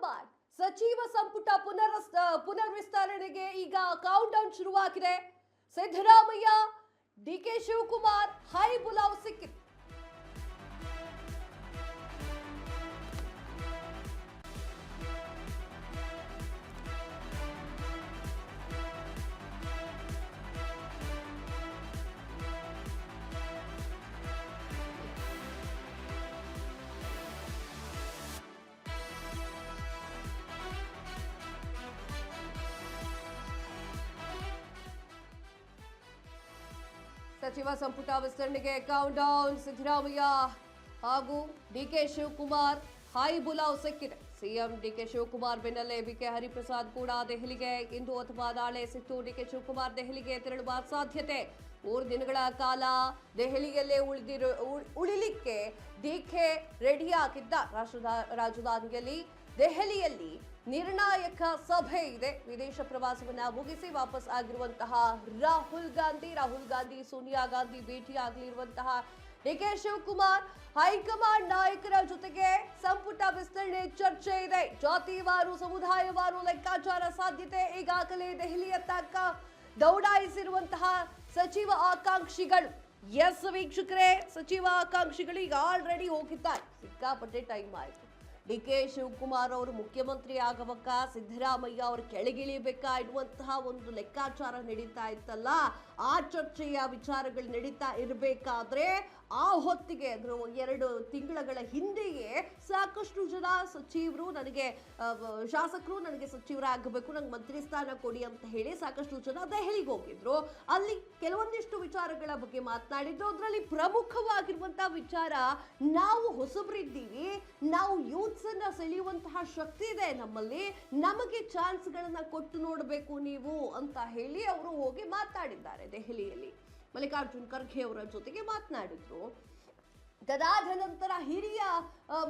High command ಸಚಿವ ಸಂಪುಟ ಪುನರ್ವಿಸ್ತರಣೆಗೆ ಈಗ ಕೌಂಟ್ ಡೌನ್ ಶುರುವಾಗಿದೆ. ಸಿದ್ದರಾಮಯ್ಯ, ಡಿಕೆ ಶಿವಕುಮಾರ್ ಹೈ ಬುಲಾವ್ ಸಿಕ್ಕಿದೆ. ಸಚಿವ ಸಂಪುಟ ವಿಸ್ತರಣೆಗೆ ಕೌಂಟ್ ಡೌನ್. ಸಿದ್ದರಾಮಯ್ಯ ಹಾಗೂ ಡಿಕೆ ಶಿವಕುಮಾರ್ ಹೈ ಬುಲಾವ್ ಸಿಕ್ಕಿದೆ. ಸಿಎಂ ಡಿಕೆ ಶಿವಕುಮಾರ್ ಬೆನ್ನಲ್ಲೇ ಬಿಕೆ ಹರಿಪ್ರಸಾದ್ ಕೂಡ ದೆಹಲಿಗೆ ಇಂದು ಅಥವಾ ನಾಳೆ ಸಿಕ್ತು. ಡಿಕೆ ಶಿವಕುಮಾರ್ ದೆಹಲಿಗೆ ತೆರಳುವ ಸಾಧ್ಯತೆ. 3 ದಿನಗಳ ಕಾಲ ದೆಹಲಿಯಲ್ಲೇ ಉಳಿಲಿಕ್ಕೆ ಡಿಕೆ ರೆಡಿಯಾಗಿದ್ದ. ರಾಜಧಾನಿಯಲ್ಲಿ ದೆಹಲಿಯಲ್ಲಿ ನಿರ್ಣಾಯಕ ಸಭೆ ಇದೆ. ವಿದೇಶ ಪ್ರವಾಸವನ್ನ ಮುಗಿಸಿ ವಾಪಸ್ ಆಗಿರುವಂತಹ ರಾಹುಲ್ ಗಾಂಧಿ ಸೋನಿಯಾ ಗಾಂಧಿ ಭೇಟಿಯಾಗಲಿರುವಂತಹ ಡಿಕೆ ಶಿವಕುಮಾರ್ ಹೈಕಮಾಂಡ್ ನಾಯಕರ ಜೊತೆಗೆ ಸಂಪುಟ ವಿಸ್ತರಣೆ ಚರ್ಚೆ ಇದೆ. ಜಾತಿವಾರು ಸಮುದಾಯವಾರು ಲೆಕ್ಕಾಚಾರ ಸಾಧ್ಯತೆ ಈಗಾಗಲೇ ದೆಹಲಿಯತ್ತ ದೌಡಾಯಿಸಿರುವಂತಹ ಸಚಿವ ಆಕಾಂಕ್ಷಿಗಳು. ಎಸ್ ವೀಕ್ಷಕರೇ, ಸಚಿವ ಆಕಾಂಕ್ಷಿಗಳು ಈಗ ಆಲ್ರೆಡಿ ಹೋಗಿದ್ದಾರೆ. ಸಿಕ್ಕಾಪಟ್ಟೆ ಟೈಮ್ ಆಯ್ತು. ಡಿಕೆ ಶಿವಕುಮಾರ್ ಅವರು ಮುಖ್ಯಮಂತ್ರಿ ಆಗಬೇಕಾ, ಸಿದ್ದರಾಮಯ್ಯ ಅವರು ಕೆಳಗಿಳಿಬೇಕಾ ಎನ್ನುವಂತಹ ಒಂದು ಲೆಕ್ಕಾಚಾರ ನಡೀತಾ ಇತ್ತಲ್ಲ, ಆ ಚರ್ಚೆಯ ವಿಚಾರಗಳು ನಡೀತಾ ಇರಬೇಕಾದ್ರೆ ಆ ಹೊತ್ತಿಗೆ 2 ತಿಂಗಳ ಹಿಂದೆಯೇ ಸಾಕಷ್ಟು ಜನ ಸಚಿವರು ಶಾಸಕರು ನನಗೆ ಸಚಿವರಾಗಬೇಕು, ನಂಗೆ ಮಂತ್ರಿ ಸ್ಥಾನ ಕೊಡಿ ಅಂತ ಹೇಳಿ ಸಾಕಷ್ಟು ಜನ ದೆಹಲಿಗೆ ಹೋಗಿದ್ರು. ಅಲ್ಲಿ ಕೆಲವೊಂದಿಷ್ಟು ವಿಚಾರಗಳ ಬಗ್ಗೆ ಮಾತನಾಡಿದ್ರು. ಅದರಲ್ಲಿ ಪ್ರಮುಖವಾಗಿರುವಂತಹ ವಿಚಾರ, ನಾವು ಹೊಸಬರಿದ್ದೀವಿ, ನಾವು ಯೂತ್ಸ್ ಅನ್ನ ಸೆಳೆಯುವಂತಹ ಶಕ್ತಿ ಇದೆ ನಮ್ಮಲ್ಲಿ, ನಮಗೆ ಚಾನ್ಸ್ ಗಳನ್ನ ಕೊಟ್ಟು ನೋಡಬೇಕು ನೀವು ಅಂತ ಹೇಳಿ ಅವರು ಹೋಗಿ ಮಾತನಾಡಿದ್ದಾರೆ ದೆಹಲಿಯಲ್ಲಿ. ಮಲ್ಲಿಕಾರ್ಜುನ್ ಖರ್ಗೆ ಅವರ ಜೊತೆಗೆ ಮಾತನಾಡಿದ್ರು. ಅದಾದ ನಂತರ ಹಿರಿಯ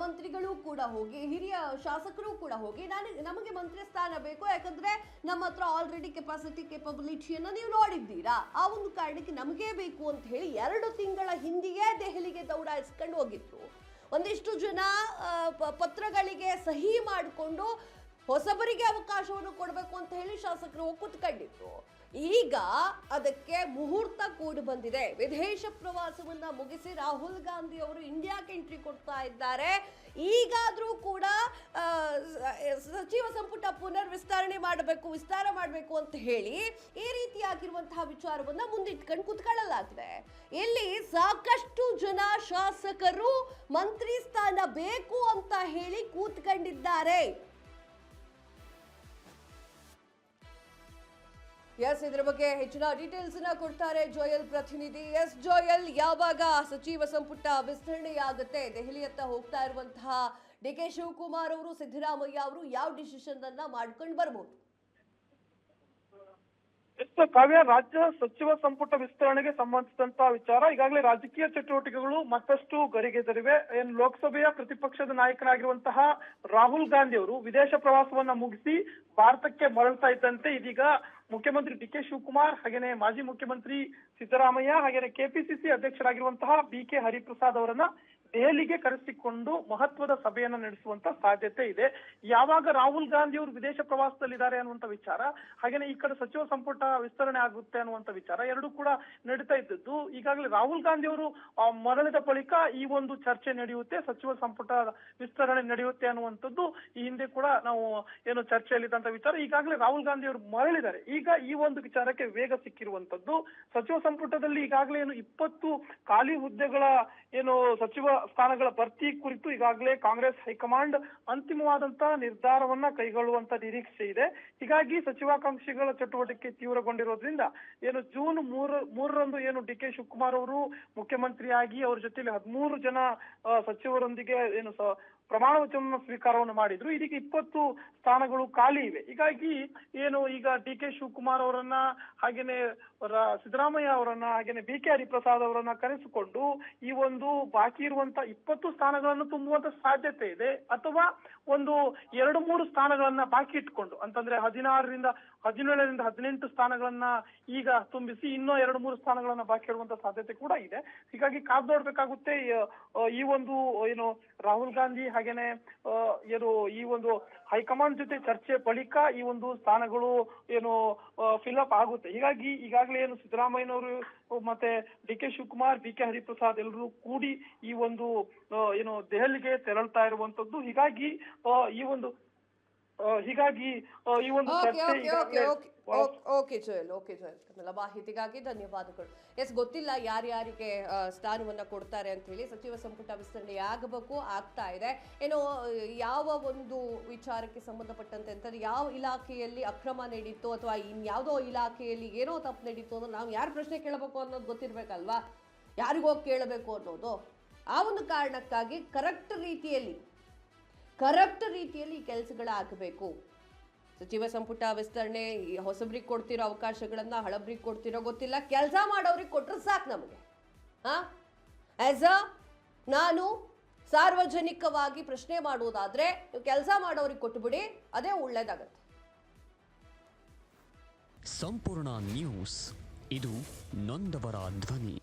ಮಂತ್ರಿಗಳು ಕೂಡ ಹೋಗಿ, ಹಿರಿಯ ಶಾಸಕರು ಕೂಡ ಹೋಗಿ, ನಮಗೆ ಮಂತ್ರಿ ಸ್ಥಾನ ಬೇಕು, ಯಾಕಂದ್ರೆ ನಮ್ಮ ಹತ್ರ ಆಲ್ರೆಡಿ ಕೇಪಬಿಲಿಟಿಯನ್ನ ನೀವು ನೋಡಿದ್ದೀರಾ, ಆ ಒಂದು ಕಾರಣಕ್ಕೆ ನಮಗೇ ಬೇಕು ಅಂತ ಹೇಳಿ 2 ತಿಂಗಳ ಹಿಂದೆಯೇ ದೆಹಲಿಗೆ ದೌಡಾಯಿಸ್ಕೊಂಡು ಹೋಗಿದ್ರು. ಒಂದಿಷ್ಟು ಜನ ಪತ್ರಗಳಿಗೆ ಸಹಿ ಮಾಡಿಕೊಂಡು ಹೊಸಬರಿಗೆ ಅವಕಾಶವನ್ನು ಕೊಡಬೇಕು ಅಂತ ಹೇಳಿ ಶಾಸಕರು ಕೂತ್ಕೊಂಡಿದ್ರು. ಈಗ ಅದಕ್ಕೆ ಮುಹೂರ್ತ ಕೂಡಿ ಬಂದಿದೆ. ವಿದೇಶ ಪ್ರವಾಸವನ್ನ ಮುಗಿಸಿ ರಾಹುಲ್ ಗಾಂಧಿ ಅವರು ಇಂಡಿಯಾಕ್ಕೆ ಎಂಟ್ರಿ ಕೊಡ್ತಾ ಇದ್ದಾರೆ. ಈಗಾದ್ರೂ ಕೂಡ ಸಚಿವ ಸಂಪುಟ ವಿಸ್ತಾರ ಮಾಡಬೇಕು ಅಂತ ಹೇಳಿ ಈ ರೀತಿಯಾಗಿರುವಂತಹ ವಿಚಾರವನ್ನ ಮುಂದಿಟ್ಕೊಂಡು ಕೂತ್ಕೊಳ್ಳಲಾಗಿದೆ. ಇಲ್ಲಿ ಸಾಕಷ್ಟು ಜನ ಶಾಸಕರು ಮಂತ್ರಿ ಸ್ಥಾನ ಬೇಕು ಅಂತ ಹೇಳಿ ಕೂತ್ಕೊಂಡಿದ್ದಾರೆ. ಎಸ್, ಇದರ ಬಗ್ಗೆ ಹೆಚ್ಚಿನ ಡೀಟೇಲ್ಸ್ ಕೊಡ್ತಾರೆ ಜೋಯಲ್ ಪ್ರತಿನಿಧಿ. ಎಸ್ ಜೋಯಲ್, ಯಾವಾಗ ಸಚಿವ ಸಂಪುಟ ವಿಸ್ತರಣೆಯಾಗುತ್ತೆ? ದೆಹಲಿಯತ್ತ ಹೋಗ್ತಾ ಇರುವಂತಹ ಡಿಕೆ ಶಿವಕುಮಾರ್ ಅವರು, ಸಿದ್ದರಾಮಯ್ಯ ಅವರು ಯಾವ ಡಿಸಿಷನ್ ಅನ್ನ ಮಾಡ್ಕೊಂಡು ಬರ್ಬೋದು? ಕಾವ್ಯ, ರಾಜ್ಯ ಸಚಿವ ಸಂಪುಟ ವಿಸ್ತರಣೆಗೆ ಸಂಬಂಧಿಸಿದಂತಹ ವಿಚಾರ ಈಗಾಗಲೇ ರಾಜಕೀಯ ಚಟುವಟಿಕೆಗಳು ಮತ್ತಷ್ಟು ಗರಿಗೆದರಿವೆ. ಲೋಕಸಭೆಯ ಪ್ರತಿಪಕ್ಷದ ನಾಯಕರಾಗಿರುವಂತಹ ರಾಹುಲ್ ಗಾಂಧಿ ಅವರು ವಿದೇಶ ಪ್ರವಾಸವನ್ನ ಮುಗಿಸಿ ಭಾರತಕ್ಕೆ ಮರಳ್ತಾ ಇದ್ದಂತೆ ಇದೀಗ ಮುಖ್ಯಮಂತ್ರಿ ಡಿಕೆ ಶಿವಕುಮಾರ್, ಹಾಗೇನೆ ಮಾಜಿ ಮುಖ್ಯಮಂತ್ರಿ ಸಿದ್ದರಾಮಯ್ಯ, ಹಾಗೇನೆ ಕೆಪಿಸಿಸಿ ಅಧ್ಯಕ್ಷರಾಗಿರುವಂತಹ ಬಿಕೆ ಹರಿಪ್ರಸಾದ್ ಅವರನ್ನ ದೆಹಲಿಗೆ ಕರೆಸಿಕೊಂಡು ಮಹತ್ವದ ಸಭೆಯನ್ನ ನಡೆಸುವಂತ ಸಾಧ್ಯತೆ ಇದೆ. ಯಾವಾಗ ರಾಹುಲ್ ಗಾಂಧಿ ಅವರು ವಿದೇಶ ಪ್ರವಾಸದಲ್ಲಿದ್ದಾರೆ ಅನ್ನುವಂತ ವಿಚಾರ, ಹಾಗೇನೆ ಈ ಕಡೆ ಸಚಿವ ಸಂಪುಟ ವಿಸ್ತರಣೆ ಆಗುತ್ತೆ ಅನ್ನುವಂತ ವಿಚಾರ ಎರಡೂ ಕೂಡ ನಡೀತಾ ಇದ್ದದ್ದು. ಈಗಾಗಲೇ ರಾಹುಲ್ ಗಾಂಧಿ ಅವರು ಮರಳಿದ ಬಳಿಕ ಈ ಒಂದು ಚರ್ಚೆ ನಡೆಯುತ್ತೆ, ಸಚಿವ ಸಂಪುಟ ವಿಸ್ತರಣೆ ನಡೆಯುತ್ತೆ ಅನ್ನುವಂಥದ್ದು ಈ ಹಿಂದೆ ಕೂಡ ನಾವು ಚರ್ಚೆಯಲ್ಲಿದ್ದಂತ ವಿಚಾರ. ಈಗಾಗಲೇ ರಾಹುಲ್ ಗಾಂಧಿ ಅವರು ಮರಳಿದ್ದಾರೆ. ಈಗ ಈ ಒಂದು ವಿಚಾರಕ್ಕೆ ವೇಗ ಸಿಕ್ಕಿರುವಂತದ್ದು. ಸಚಿವ ಸಂಪುಟದಲ್ಲಿ ಈಗಾಗಲೇ 20 ಖಾಲಿ ಹುದ್ದೆಗಳ ಸಚಿವ ಸ್ಥಾನಗಳ ಭರ್ತಿ ಕುರಿತು ಈಗಾಗಲೇ ಕಾಂಗ್ರೆಸ್ ಹೈಕಮಾಂಡ್ ಅಂತಿಮವಾದಂತಹ ನಿರ್ಧಾರವನ್ನ ಕೈಗೊಳ್ಳುವಂತ ನಿರೀಕ್ಷೆ ಇದೆ. ಹೀಗಾಗಿ ಸಚಿವಾಕಾಂಕ್ಷಿಗಳ ಚಟುವಟಿಕೆ ತೀವ್ರಗೊಂಡಿರೋದ್ರಿಂದ ಜೂನ್ 3ರಂದು ಡಿಕೆ ಶಿವಕುಮಾರ್ ಅವರು ಮುಖ್ಯಮಂತ್ರಿಯಾಗಿ ಅವ್ರ ಜೊತೆಲಿ 13 ಜನ ಸಚಿವರೊಂದಿಗೆ ಪ್ರಮಾಣ ವಚನ ಸ್ವೀಕಾರವನ್ನು ಮಾಡಿದ್ರು. ಇದೀಗ 20 ಸ್ಥಾನಗಳು ಖಾಲಿ ಇವೆ. ಹೀಗಾಗಿ ಈಗ ಡಿಕೆ ಶಿವಕುಮಾರ್ ಅವರನ್ನ, ಹಾಗೇನೆ ಸಿದ್ದರಾಮಯ್ಯ ಅವರನ್ನ, ಹಾಗೇನೆ ಬಿಕೆ ಹರಿಪ್ರಸಾದ್ ಅವರನ್ನ ಕರೆಸಿಕೊಂಡು ಈ ಒಂದು ಬಾಕಿ ಇರುವಂತ 20 ಸ್ಥಾನಗಳನ್ನು ತುಂಬುವಂತ ಸಾಧ್ಯತೆ ಇದೆ. ಅಥವಾ ಒಂದು 2-3 ಸ್ಥಾನಗಳನ್ನ ಬಾಕಿ ಇಟ್ಕೊಂಡು, ಅಂತಂದ್ರೆ 16ರಿಂದ 17ರಿಂದ 18 ಸ್ಥಾನಗಳನ್ನ ಈಗ ತುಂಬಿಸಿ ಇನ್ನೂ 2-3 ಸ್ಥಾನಗಳನ್ನ ಬಾಕಿ ಇಡುವಂತ ಸಾಧ್ಯತೆ ಕೂಡ ಇದೆ. ಹೀಗಾಗಿ ಕಾದ್ ನೋಡ್ಬೇಕಾಗುತ್ತೆ. ಈ ಒಂದು ಏನು ರಾಹುಲ್ ಗಾಂಧಿ ಹಾಗೇನೆ ಏನು ಈ ಒಂದು ಹೈಕಮಾಂಡ್ ಜೊತೆ ಚರ್ಚೆ ಬಳಿಕ ಈ ಒಂದು ಸ್ಥಾನಗಳು ಏನು ಫಿಲ್ಅಪ್ ಆಗುತ್ತೆ. ಹೀಗಾಗಿ ಈಗಾಗಲೇ ಏನು ಸಿದ್ದರಾಮಯ್ಯನವರು ಮತ್ತೆ ಡಿ.ಕೆ. ಶಿವಕುಮಾರ್, ಬಿ.ಕೆ. ಹರಿಪ್ರಸಾದ್ ಎಲ್ಲರೂ ಕೂಡಿ ಈ ಒಂದು ಏನು ದೆಹಲಿಗೆ ತೆರಳ್ತಾ ಇರುವಂತದ್ದು. ಹೀಗಾಗಿ ಈ ಒಂದು ಚರ್ಚೆ ಈಗಾಗಲೇ ಓಕೆ ಜೋಯಲ್, ತಮ್ಮೆಲ್ಲ ಮಾಹಿತಿಗಾಗಿ ಧನ್ಯವಾದಗಳು. ಎಸ್, ಗೊತ್ತಿಲ್ಲ ಯಾರ್ಯಾರಿಗೆ ಸ್ಥಾನವನ್ನ ಕೊಡ್ತಾರೆ ಅಂತ ಹೇಳಿ. ಸಚಿವ ಸಂಪುಟ ವಿಸ್ತರಣೆ ಆಗಬೇಕು, ಆಗ್ತಾ ಇದೆ. ಏನೋ ಯಾವ ಒಂದು ವಿಚಾರಕ್ಕೆ ಸಂಬಂಧಪಟ್ಟಂತೆ ಅಂತಂದ್ರೆ ಯಾವ ಇಲಾಖೆಯಲ್ಲಿ ಅಕ್ರಮ ನಡೀತೋ ಅಥವಾ ಇನ್ಯಾವುದೋ ಇಲಾಖೆಯಲ್ಲಿ ಏನೋ ತಪ್ಪು ನಡೀತೋ ಅನ್ನೋದು ನಾವು ಯಾರು ಪ್ರಶ್ನೆ ಕೇಳಬೇಕು ಅನ್ನೋದು ಗೊತ್ತಿರ್ಬೇಕಲ್ವಾ, ಯಾರಿಗೋಗಿ ಕೇಳಬೇಕು ಅನ್ನೋದು. ಆ ಒಂದು ಕಾರಣಕ್ಕಾಗಿ ಕರೆಕ್ಟ್ ರೀತಿಯಲ್ಲಿ ಕೆಲಸಗಳಾಗಬೇಕು. ಸಚಿವ ಸಂಪುಟ ವಿಸ್ತರಣೆ ಹೊಸಬ್ರಿಗೆ ಕೊಡ್ತಿರೋ ಅವಕಾಶಗಳನ್ನ ಹಳಬ್ರಿಗೆ ಕೊಡ್ತಿರೋ ಗೊತ್ತಿಲ್ಲ. ಕೆಲಸ ಮಾಡೋರಿಗೆ ಕೊಟ್ರೆ ಸಾಕು ನಮಗೆ. ನಾನು ಸಾರ್ವಜನಿಕವಾಗಿ ಪ್ರಶ್ನೆ ಮಾಡೋದಾದ್ರೆ ಕೆಲಸ ಮಾಡೋರಿಗೆ ಕೊಟ್ಟುಬಿಡಿ, ಅದೇ ಒಳ್ಳೇದಾಗತ್ತೆ. ಸಂಪೂರ್ಣ ನ್ಯೂಸ್, ಇದು ನೊಂದವರ ಧ್ವನಿ.